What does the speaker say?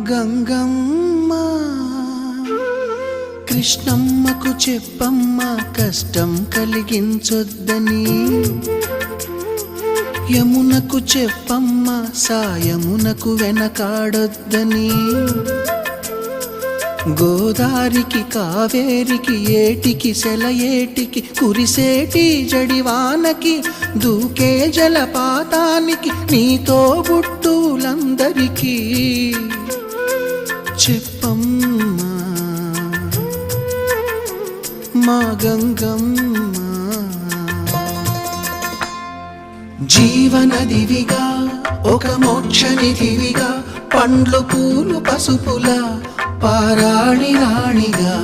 గంగమ్మ కృష్ణమ్మకు చెప్పమ్మ కష్టం కలిగించొద్దని, యమునకు చెప్పమ్మ సాయమునకు వెనకాడొద్దని, గోదారికి కావేరికి ఏటికి సెలయేటికి కురిసేటి జడివానకి దూకే జలపాతానికి నీతో బుట్టులందరికీ చెప్పమ్మా మా గంగమ్మ. జీవనదివిగా ఒక మోక్షనిధివిగా పండ్లు పూలు పసుపుల పారాణి రాణిగా